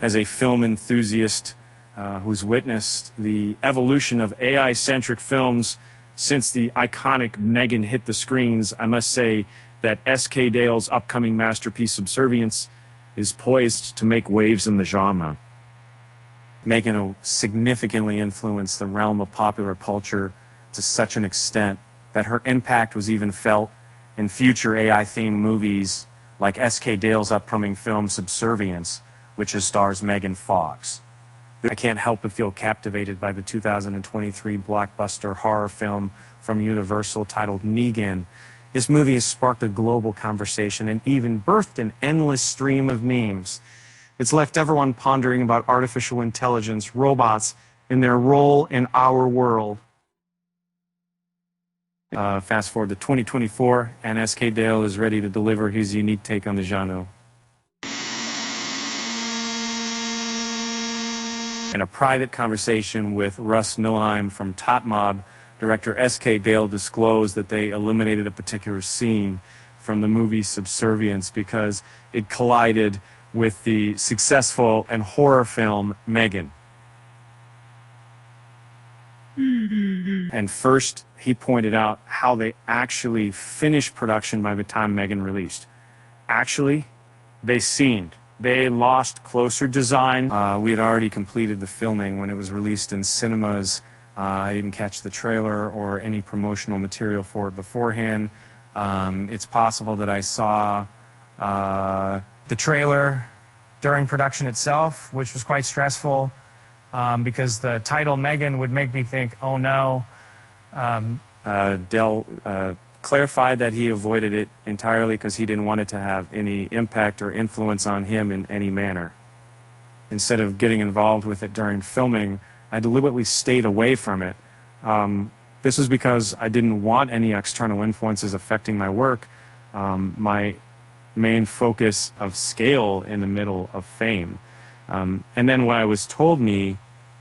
As a film enthusiast who's witnessed the evolution of AI-centric films since the iconic Megan hit the screens, I must say that S.K. Dale's upcoming masterpiece Subservience is poised to make waves in the genre. Megan will significantly influence the realm of popular culture to such an extent that her impact was even felt in future AI-themed movies like S.K. Dale's upcoming film Subservience, which stars Megan Fox. I can't help but feel captivated by the 2023 blockbuster horror film from Universal titled Negan. This movie has sparked a global conversation and even birthed an endless stream of memes. It's left everyone pondering about artificial intelligence, robots, and their role in our world. Fast forward to 2024, and S.K. Dale is ready to deliver his unique take on the genre. In a private conversation with Russ Milheim from Top Mob, director S.K. Dale disclosed that they eliminated a particular scene from the movie Subservience because it collided with the successful and horror film Megan. And first, he pointed out how they actually finished production by the time Megan released. Actually, they lost closer design. We had already completed the filming when it was released in cinemas. I didn't catch the trailer or any promotional material for it beforehand. It's possible that I saw the trailer during production itself, which was quite stressful because the title Megan would make me think, oh no. Dell clarified that he avoided it entirely because he didn't want it to have any impact or influence on him in any manner. Instead of getting involved with it during filming, I deliberately stayed away from it. This was because I didn't want any external influences affecting my work. My main focus of scale in the middle of fame. And then what I was told me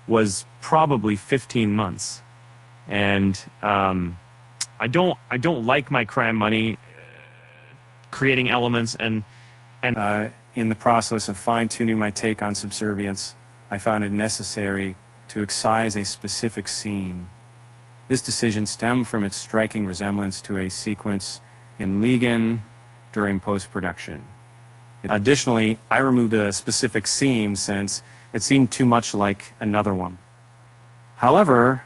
was probably 15 months. And I don't like my crime money creating elements and in the process of fine-tuning my take on Subservience, I found it necessary to excise a specific scene. This decision stemmed from its striking resemblance to a sequence in Negan during post-production. Additionally, I removed a specific scene since it seemed too much like another one. However,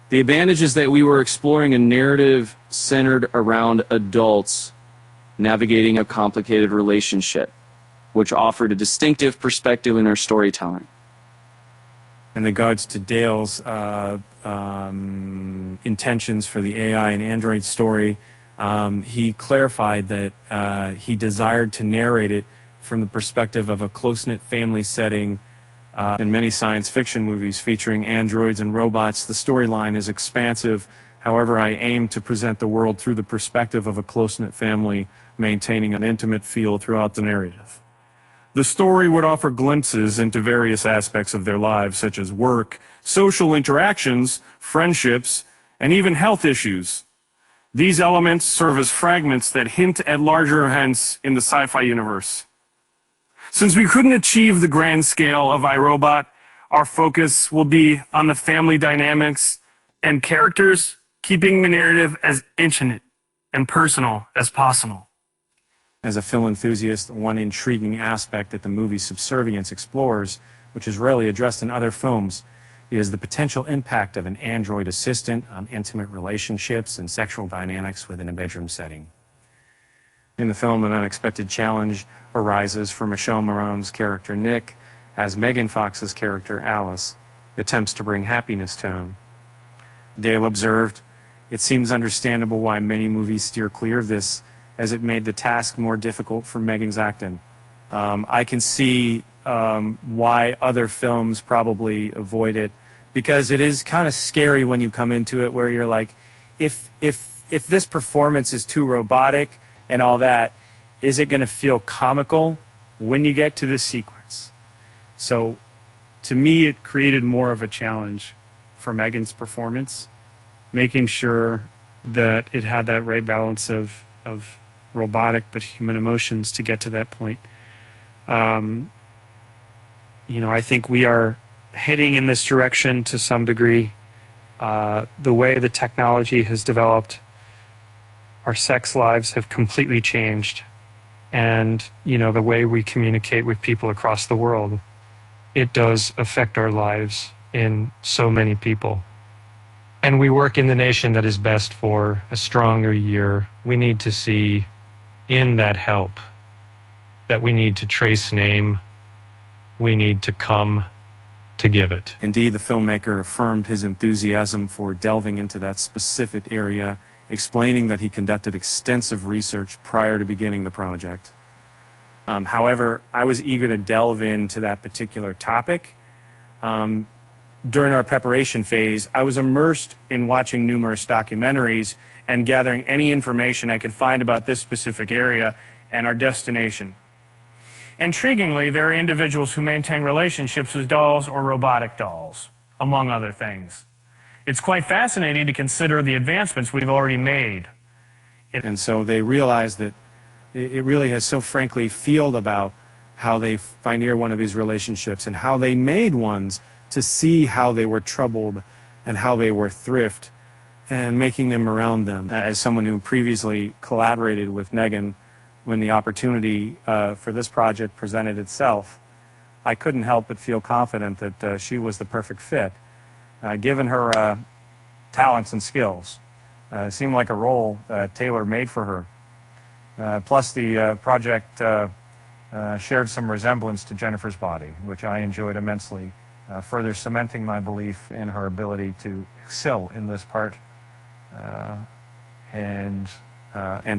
the advantage is that we were exploring a narrative centered around adults navigating a complicated relationship, which offered a distinctive perspective in our storytelling. In regards to Dale's intentions for the AI and Android story, he clarified that he desired to narrate it from the perspective of a close-knit family setting. In many science fiction movies featuring androids and robots, the storyline is expansive. However, I aim to present the world through the perspective of a close-knit family, maintaining an intimate feel throughout the narrative. The story would offer glimpses into various aspects of their lives, such as work, social interactions, friendships, and even health issues. These elements serve as fragments that hint at larger events in the sci-fi universe. Since we couldn't achieve the grand scale of iRobot, our focus will be on the family dynamics and characters, keeping the narrative as intimate and personal as possible. As a film enthusiast, one intriguing aspect that the movie Subservience explores, which is rarely addressed in other films, is the potential impact of an android assistant on intimate relationships and sexual dynamics within a bedroom setting. In the film, an unexpected challenge arises for Michelle Moron's character Nick, as Megan Fox's character Alice attempts to bring happiness to him. Dale observed, "It seems understandable why many movies steer clear of this, as it made the task more difficult for Megan's acting. I can see why other films probably avoid it, because it is kind of scary when you come into it where you're like, if this performance is too robotic and all that, is it going to feel comical when you get to this sequence?" So to me, it created more of a challenge for Megan's performance, making sure that it had that right balance of robotic but human emotions to get to that point. I think we are heading in this direction to some degree. The way the technology has developed, our sex lives have completely changed. And, the way we communicate with people across the world, it does affect our lives in so many people. And we work in the nation that is best for a stronger year. We need to see in that help that we need to trace name, we need to come to give it. Indeed, the filmmaker affirmed his enthusiasm for delving into that specific area, explaining that he conducted extensive research prior to beginning the project. However, I was eager to delve into that particular topic. During our preparation phase, I was immersed in watching numerous documentaries and gathering any information I could find about this specific area and our destination. Intriguingly, there are individuals who maintain relationships with dolls or robotic dolls, among other things. It's quite fascinating to consider the advancements we've already made. And so they realize that it really has so frankly feel about how they pioneer one of these relationships and how they made ones to see how they were troubled and how they were thrift and making them around them. As someone who previously collaborated with Megan when the opportunity for this project presented itself, I couldn't help but feel confident that she was the perfect fit. Given her talents and skills, it seemed like a role tailor-made for her. Plus the project shared some resemblance to Jennifer's body, which I enjoyed immensely, further cementing my belief in her ability to excel in this part. And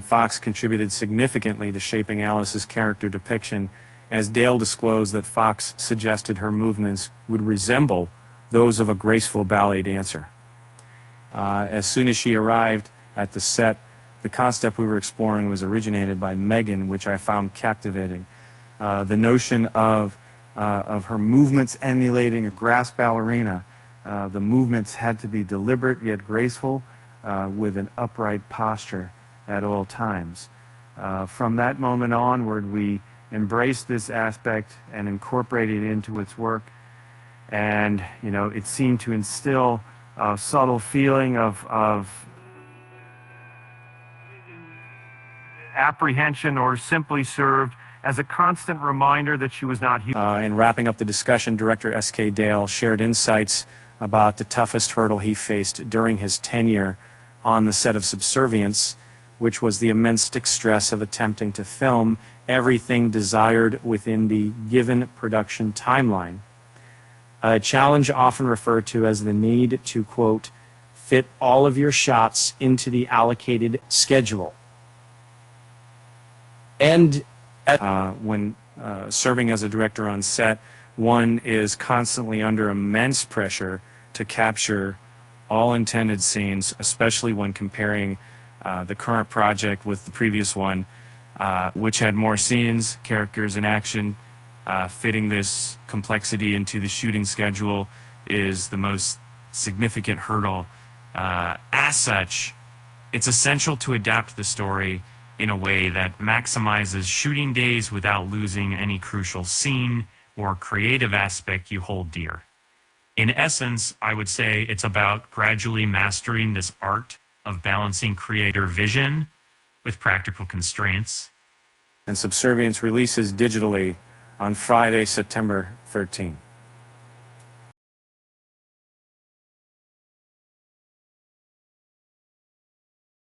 Fox contributed significantly to shaping Alice's character depiction, as Dale disclosed that Fox suggested her movements would resemble those of a graceful ballet dancer. As soon as she arrived at the set, the concept we were exploring was originated by Megan, which I found captivating. The notion of her movements emulating a grass ballerina. The movements had to be deliberate yet graceful, with an upright posture at all times. From that moment onward, we embraced this aspect and incorporated it into its work. And, it seemed to instill a subtle feeling of apprehension, or simply served as a constant reminder that she was not human. In wrapping up the discussion, director S.K. Dale shared insights about the toughest hurdle he faced during his tenure on the set of Subservience, which was the immense stress of attempting to film everything desired within the given production timeline. A challenge often referred to as the need to, quote, fit all of your shots into the allocated schedule. And when serving as a director on set, one is constantly under immense pressure to capture all intended scenes, especially when comparing the current project with the previous one, which had more scenes, characters, and action. Fitting this complexity into the shooting schedule is the most significant hurdle. As such, it's essential to adapt the story in a way that maximizes shooting days without losing any crucial scene or creative aspect you hold dear. In essence, I would say it's about gradually mastering this art of balancing creator vision with practical constraints. And Subservience releases digitally on Friday, September 13th.